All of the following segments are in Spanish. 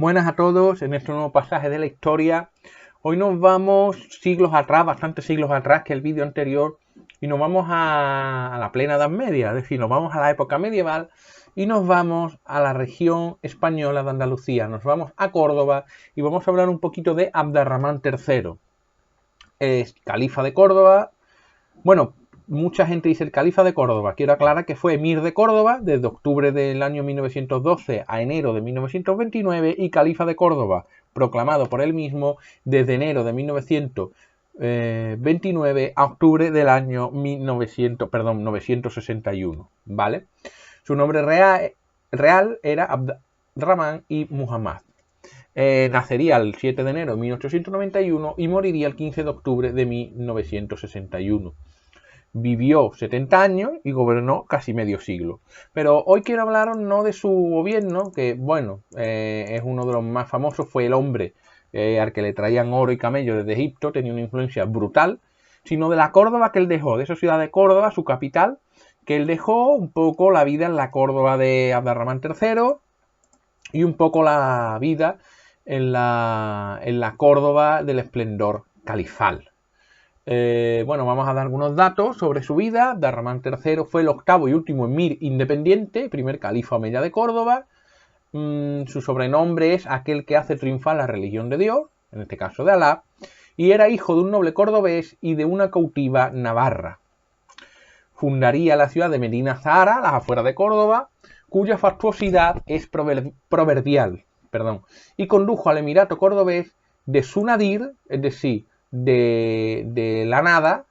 Buenas a todos en este nuevo pasaje de la historia. Hoy nos vamos siglos atrás, bastantes siglos atrás que el vídeo anterior, y nos vamos a la plena Edad Media, es decir, nos vamos a la época medieval y nos vamos a la región española de Andalucía, nos vamos a Córdoba y vamos a hablar un poquito de Abd-ar-Rahmán III. Es califa de Córdoba. Bueno, mucha gente dice el califa de Córdoba. Quiero aclarar que fue emir de Córdoba desde octubre del año 1912 a enero de 1929 y califa de Córdoba, proclamado por él mismo desde enero de 1929 a octubre del año 961, ¿vale? Su nombre real era Abd-ar-Rahmán y Muhammad. Nacería el 7 de enero de 1891 y moriría el 15 de octubre de 1961. Vivió 70 años y gobernó casi medio siglo. Pero hoy quiero hablaros no de su gobierno, que bueno, es uno de los más famosos, fue el hombre al que le traían oro y camello desde Egipto, tenía una influencia brutal, sino de la Córdoba que él dejó, de esa ciudad de Córdoba, su capital, que él dejó un poco la vida en la Córdoba de Abd-ar-Rahmán III y un poco la vida en la Córdoba del esplendor califal. Bueno, vamos a dar algunos datos sobre su vida. Abd-ar-Rahmán III fue el octavo y último emir independiente, primer califa omeya de Córdoba. Su sobrenombre es aquel que hace triunfar la religión de Dios, en este caso de Alá, y era hijo de un noble cordobés y de una cautiva navarra. Fundaría la ciudad de Medina Zahara, a las afueras de Córdoba, cuya fastuosidad es proverbial, y condujo al emirato cordobés de su nadir, es decir, de la nada,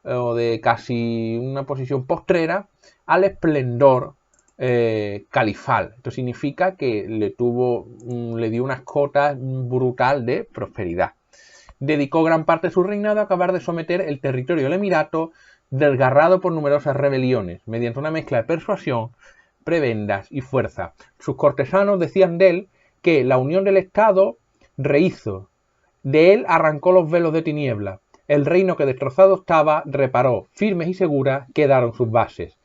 o de casi una posición postrera, al esplendor califal. Esto significa que le dio unas cotas brutal de prosperidad. Dedicó gran parte de su reinado a acabar de someter el territorio del emirato, desgarrado por numerosas rebeliones, mediante una mezcla de persuasión, prebendas y fuerza. Sus cortesanos decían de él que la unión del Estado rehizo, de él arrancó los velos de tiniebla, el reino que destrozado estaba reparó, firmes y seguras quedaron sus bases.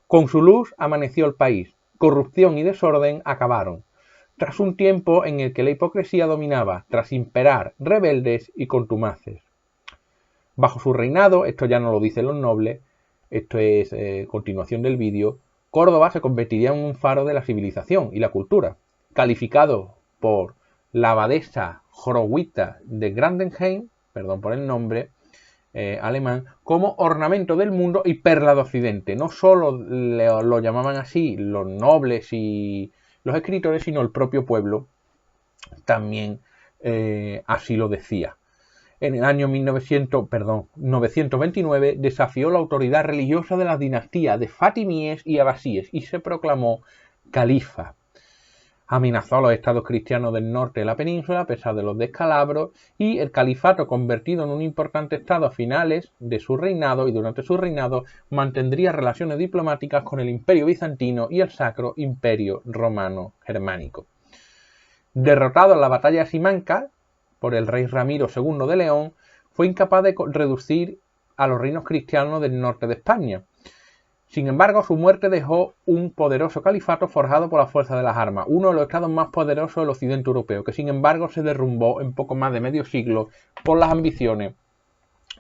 Con su luz amaneció el país, corrupción y desorden acabaron, tras un tiempo en el que la hipocresía dominaba, tras imperar rebeldes y contumaces. Bajo su reinado, esto ya no lo dicen los nobles, esto es continuación del vídeo, Córdoba se convertiría en un faro de la civilización y la cultura, calificado por la abadesa Jorowita de Grandenheim, perdón por el nombre alemán, como ornamento del mundo y perla de Occidente. No solo lo llamaban así los nobles y los escritores, sino el propio pueblo también así lo decía. En el año 929 desafió la autoridad religiosa de las dinastías de Fatimíes y Abasíes y se proclamó califa. Amenazó a los estados cristianos del norte de la península a pesar de los descalabros y el califato, convertido en un importante estado a finales de su reinado y durante su reinado, mantendría relaciones diplomáticas con el Imperio bizantino y el Sacro Imperio Romano Germánico. Derrotado en la batalla de Simancas por el rey Ramiro II de León, fue incapaz de reducir a los reinos cristianos del norte de España. Sin embargo, su muerte dejó un poderoso califato forjado por la fuerza de las armas, uno de los estados más poderosos del occidente europeo, que sin embargo se derrumbó en poco más de medio siglo por las ambiciones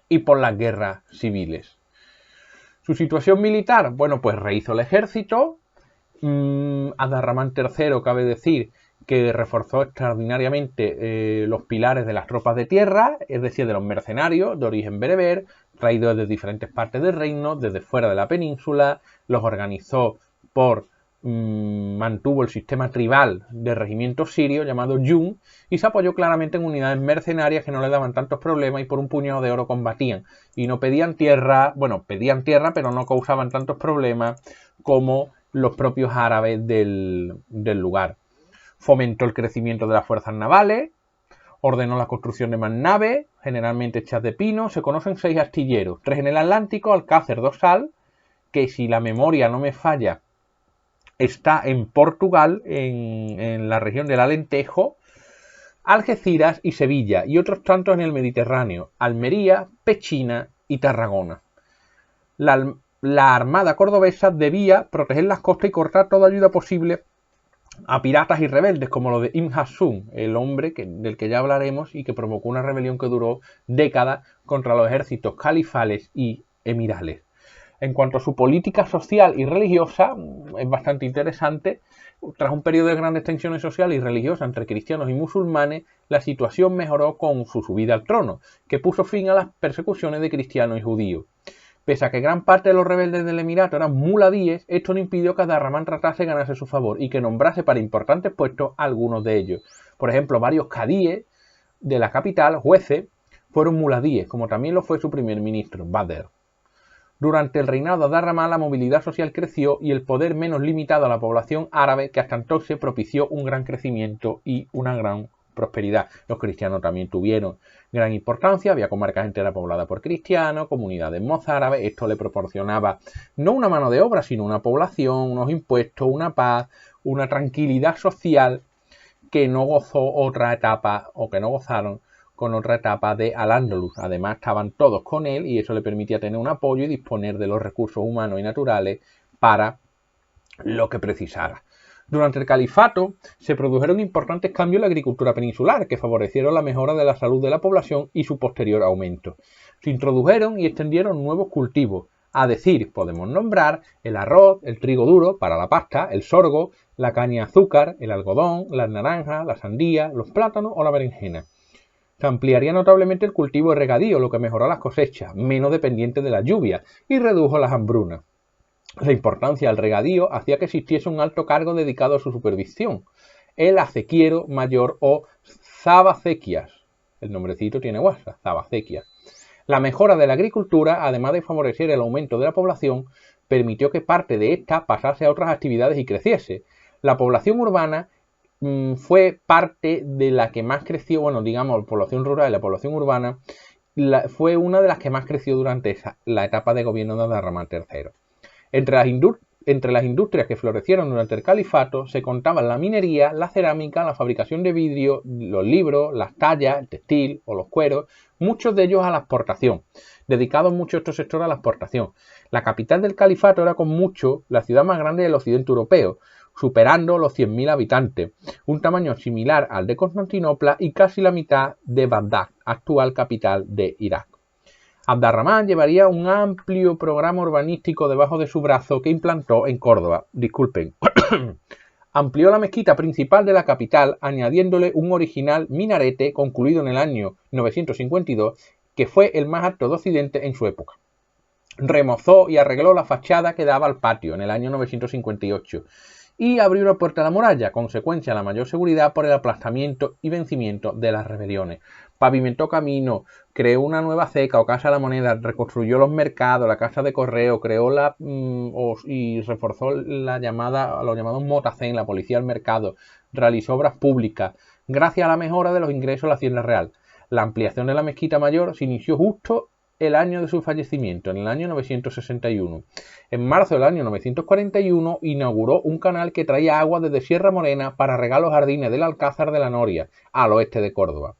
y por las guerras civiles. Su situación militar, bueno, pues rehizo el ejército. Abd-ar-Rahmán III, cabe decir, que reforzó extraordinariamente los pilares de las tropas de tierra, es decir, de los mercenarios de origen bereber, traídos desde diferentes partes del reino, desde fuera de la península, los organizó mantuvo el sistema tribal de regimientos sirios llamado Yum y se apoyó claramente en unidades mercenarias que no le daban tantos problemas y por un puñado de oro combatían y no pedían tierra, bueno, pedían tierra pero no causaban tantos problemas como los propios árabes del lugar. Fomentó el crecimiento de las fuerzas navales, ordenó la construcción de más naves, generalmente hechas de pino. Se conocen 6 astilleros, 3 en el Atlántico, Alcácer Dorsal, que si la memoria no me falla, está en Portugal, en la región del Alentejo, Algeciras y Sevilla, y otros tantos en el Mediterráneo, Almería, Pechina y Tarragona. La armada cordobesa debía proteger las costas y cortar toda ayuda posible a piratas y rebeldes como los de Ibn Hassún, el hombre del que ya hablaremos y que provocó una rebelión que duró décadas contra los ejércitos califales y emirales. En cuanto a su política social y religiosa, es bastante interesante. Tras un periodo de grandes tensiones sociales y religiosas entre cristianos y musulmanes, la situación mejoró con su subida al trono, que puso fin a las persecuciones de cristianos y judíos. Pese a que gran parte de los rebeldes del Emirato eran muladíes, esto no impidió que Abd-ar-Rahman tratase de ganarse su favor y que nombrase para importantes puestos a algunos de ellos. Por ejemplo, varios cadíes de la capital, jueces, fueron muladíes, como también lo fue su primer ministro, Badr. Durante el reinado de Abd-ar-Rahman la movilidad social creció y el poder menos limitado a la población árabe, que hasta entonces propició un gran crecimiento y una gran prosperidad. Los cristianos también tuvieron gran importancia, había comarcas enteras pobladas por cristianos, comunidades mozárabes, esto le proporcionaba no una mano de obra, sino una población, unos impuestos, una paz, una tranquilidad social que no gozó otra etapa o que no gozaron con otra etapa de Al-Ándalus. Además estaban todos con él y eso le permitía tener un apoyo y disponer de los recursos humanos y naturales para lo que precisara. Durante el califato se produjeron importantes cambios en la agricultura peninsular que favorecieron la mejora de la salud de la población y su posterior aumento. Se introdujeron y extendieron nuevos cultivos, a decir, podemos nombrar el arroz, el trigo duro para la pasta, el sorgo, la caña de azúcar, el algodón, las naranjas, la sandía, los plátanos o la berenjena. Se ampliaría notablemente el cultivo de regadío, lo que mejoró las cosechas, menos dependientes de la lluvia, y redujo las hambrunas. La importancia del regadío hacía que existiese un alto cargo dedicado a su supervisión, el acequiero mayor o zabacequias. El nombrecito tiene guasa, zabacequias. La mejora de la agricultura, además de favorecer el aumento de la población, permitió que parte de esta pasase a otras actividades y creciese. La población urbana fue parte de la que más creció, bueno, digamos, la población rural y la población urbana fue una de las que más creció durante la etapa de gobierno de Abd-ar-Rahman III. Entre las industrias que florecieron durante el califato se contaban la minería, la cerámica, la fabricación de vidrio, los libros, las tallas, el textil o los cueros, muchos de ellos a la exportación, dedicados mucho estos sectores a la exportación. La capital del califato era con mucho la ciudad más grande del occidente europeo, superando los 100.000 habitantes, un tamaño similar al de Constantinopla y casi la mitad de Bagdad, actual capital de Irak. Abd-ar-Rahman llevaría un amplio programa urbanístico debajo de su brazo que implantó en Córdoba. Amplió la mezquita principal de la capital, añadiéndole un original minarete concluido en el año 952, que fue el más alto de Occidente en su época. Remozó y arregló la fachada que daba al patio en el año 958 y abrió una puerta a la muralla, consecuencia de la mayor seguridad por el aplastamiento y vencimiento de las rebeliones. Pavimentó caminos, creó una nueva ceca o casa de la moneda, reconstruyó los mercados, la casa de correo, creó y reforzó los llamados motacén, la policía del mercado, realizó obras públicas, gracias a la mejora de los ingresos de la Hacienda Real. La ampliación de la mezquita mayor se inició justo el año de su fallecimiento, en el año 961. En marzo del año 941 inauguró un canal que traía agua desde Sierra Morena para regar los jardines del Alcázar de la Noria, al oeste de Córdoba.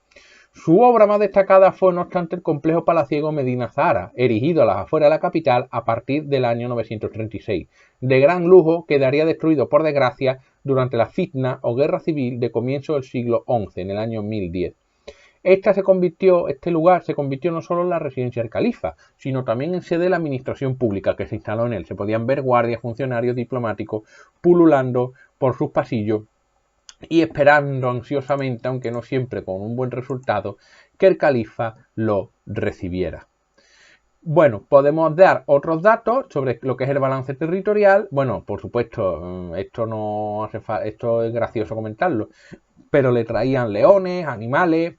Su obra más destacada fue, no obstante, el complejo palaciego Medina Zahara, erigido a las afueras de la capital a partir del año 936, de gran lujo, quedaría destruido por desgracia durante la fitna o guerra civil de comienzo del siglo XI, en el año 1010. Este lugar se convirtió no solo en la residencia del califa, sino también en sede de la administración pública que se instaló en él. Se podían ver guardias, funcionarios diplomáticos pululando por sus pasillos y esperando ansiosamente, aunque no siempre con un buen resultado, que el califa lo recibiera. Bueno, podemos dar otros datos sobre lo que es el balance territorial. Bueno, por supuesto, esto es gracioso comentarlo, pero le traían leones, animales,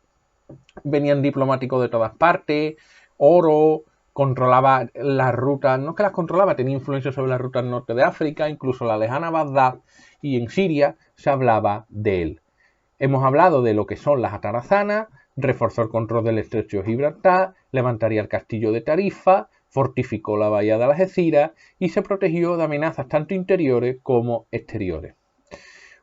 venían diplomáticos de todas partes, oro, controlaba las rutas, no es que las controlaba, tenía influencia sobre las rutas norte de África, incluso la lejana Bagdad, y en Siria se hablaba de él. Hemos hablado de lo que son las atarazanas, reforzó el control del estrecho de Gibraltar, levantaría el castillo de Tarifa, fortificó la bahía de Algeciras y se protegió de amenazas tanto interiores como exteriores.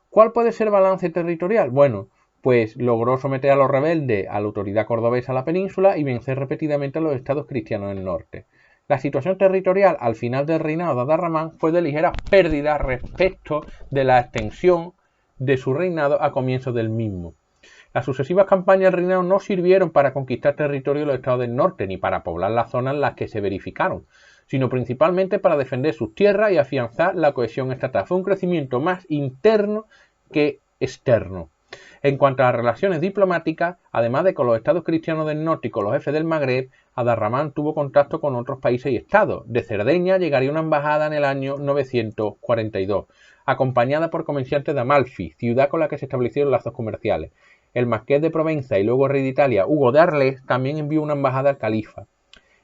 ¿Cuál puede ser el balance territorial? Bueno, pues logró someter a los rebeldes a la autoridad cordobesa a la península y vencer repetidamente a los estados cristianos del norte. La situación territorial al final del reinado de Abd-ar-Rahman fue de ligera pérdida respecto de la extensión de su reinado a comienzos del mismo. Las sucesivas campañas del reinado no sirvieron para conquistar territorio de los estados del norte ni para poblar las zonas en las que se verificaron, sino principalmente para defender sus tierras y afianzar la cohesión estatal. Fue un crecimiento más interno que externo. En cuanto a las relaciones diplomáticas, además de con los estados cristianos del norte y con los jefes del Magreb, Abd-ar-Rahman tuvo contacto con otros países y estados. De Cerdeña llegaría una embajada en el año 942, acompañada por comerciantes de Amalfi, ciudad con la que se establecieron lazos comerciales. El marqués de Provenza y luego rey de Italia, Hugo de Arles, también envió una embajada al califa.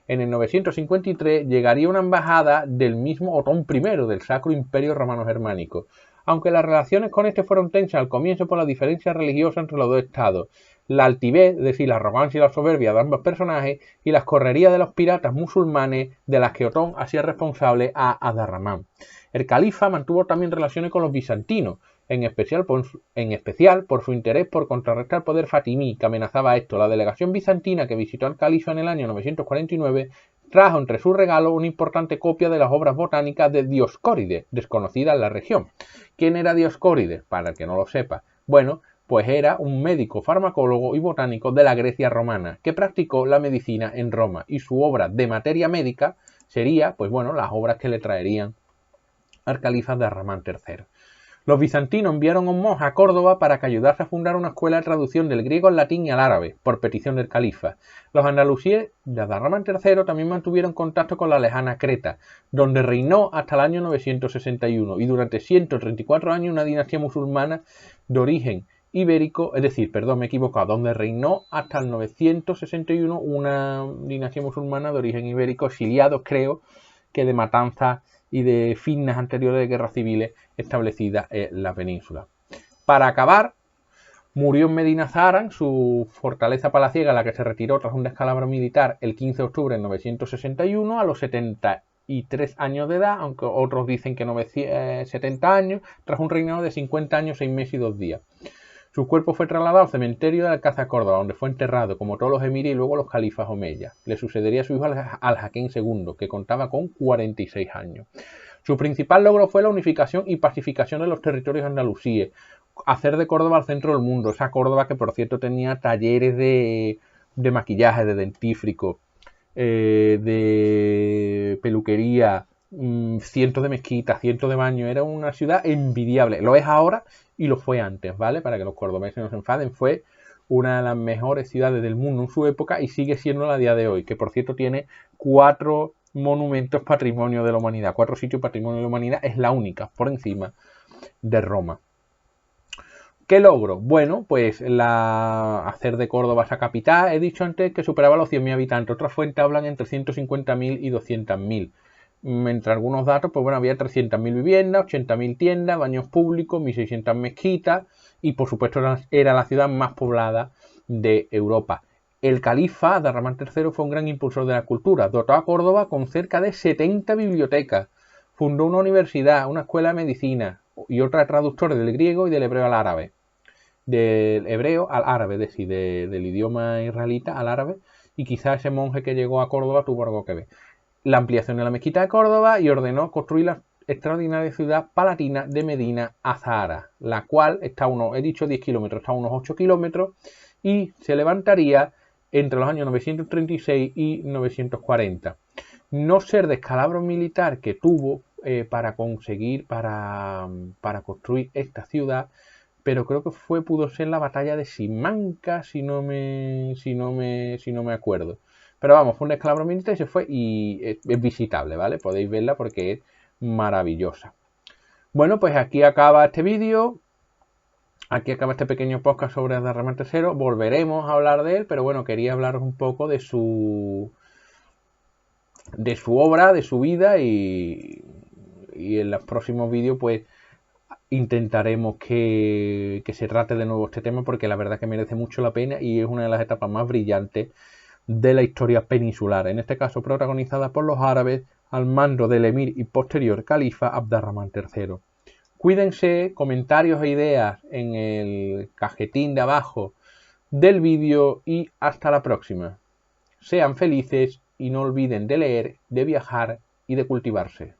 En el 953 llegaría una embajada del mismo Otón I, del Sacro Imperio Romano Germánico. Aunque las relaciones con este fueron tensas al comienzo por la diferencia religiosa entre los dos estados, la altivez, es decir, la arrogancia y la soberbia de ambos personajes, y las correrías de los piratas musulmanes de las que Otón hacía responsable a Abd-ar-Rahman. El califa mantuvo también relaciones con los bizantinos, en especial por su interés por contrarrestar el poder fatimí que amenazaba esto. La delegación bizantina que visitó al califa en el año 949 trajo entre sus regalos una importante copia de las obras botánicas de Dioscórides, desconocida en la región. ¿Quién era Dioscórides? Para el que no lo sepa. Bueno, pues era un médico, farmacólogo y botánico de la Grecia romana que practicó la medicina en Roma, y su obra de materia médica sería, pues bueno, las obras que le traerían al califa Abd-ar-Rahman III. Los bizantinos enviaron a un monje a Córdoba para que ayudase a fundar una escuela de traducción del griego al latín y al árabe, por petición del califa. Los andalusíes de Abd-ar-Rahman III también mantuvieron contacto con la lejana Creta, donde reinó hasta el año 961, y durante 134 años una dinastía musulmana de origen ibérico, donde reinó hasta el 961 una dinastía musulmana de origen ibérico, exiliados, creo, que de matanzas y de fitnas anteriores de guerras civiles establecidas en la península. Para acabar, murió en Medina Zaharan, su fortaleza palaciega, a la que se retiró tras un descalabro militar el 15 de octubre de 961, a los 73 años de edad, aunque otros dicen que 70 años, tras un reinado de 50 años, 6 meses y 2 días. Su cuerpo fue trasladado al cementerio de Alcázar, Córdoba, donde fue enterrado, como todos los emires y luego los califas omeyas. Le sucedería a su hijo Al-Hakim II, que contaba con 46 años. Su principal logro fue la unificación y pacificación de los territorios andalusíes, hacer de Córdoba el centro del mundo, esa Córdoba que por cierto tenía talleres de maquillaje, de dentífrico, de peluquería, cientos de mezquitas, cientos de baños. Era una ciudad envidiable. Lo es ahora y lo fue antes, ¿vale? Para que los cordobeses no se enfaden. Fue una de las mejores ciudades del mundo en su época y sigue siendo a día de hoy, que por cierto tiene 4 monumentos patrimonio de la humanidad, 4 sitios patrimonio de la humanidad. Es la única por encima de Roma. ¿Qué logro? Bueno, pues hacer de Córdoba esa capital. He dicho antes que superaba los 100.000 habitantes. Otras fuentes hablan entre 150.000 y 200.000. Entre algunos datos, pues bueno, había 300.000 viviendas, 80.000 tiendas, baños públicos, 1.600 mezquitas y por supuesto era la ciudad más poblada de Europa. El califa Abd-ar-Rahman III fue un gran impulsor de la cultura. Dotó a Córdoba con cerca de 70 bibliotecas. Fundó una universidad, una escuela de medicina y otra traductora del griego y del hebreo al árabe. Del hebreo al árabe, es decir, del idioma israelita al árabe, y quizás ese monje que llegó a Córdoba tuvo algo que ver. La ampliación de la mezquita de Córdoba, y ordenó construir la extraordinaria ciudad palatina de Medina Azahara, la cual está a unos, he dicho 10 kilómetros, está a unos 8 kilómetros, y se levantaría entre los años 936 y 940. No sé el descalabro militar que tuvo para conseguir, para construir esta ciudad, pero creo que pudo ser la batalla de Simancas, si no me acuerdo. Pero vamos, fue un descalabro militar y se fue, y es visitable, ¿vale? Podéis verla porque es maravillosa. Bueno, pues aquí acaba este vídeo. Aquí acaba este pequeño podcast sobre Abd-ar-Rahman III. Volveremos a hablar de él, pero bueno, quería hablaros un poco de su obra, de su vida, y en los próximos vídeos pues intentaremos que se trate de nuevo este tema, porque la verdad que merece mucho la pena y es una de las etapas más brillantes de la historia peninsular, en este caso protagonizada por los árabes al mando del emir y posterior califa Abd-ar-Rahman III. Cuídense, comentarios e ideas en el cajetín de abajo del vídeo y hasta la próxima. Sean felices y no olviden de leer, de viajar y de cultivarse.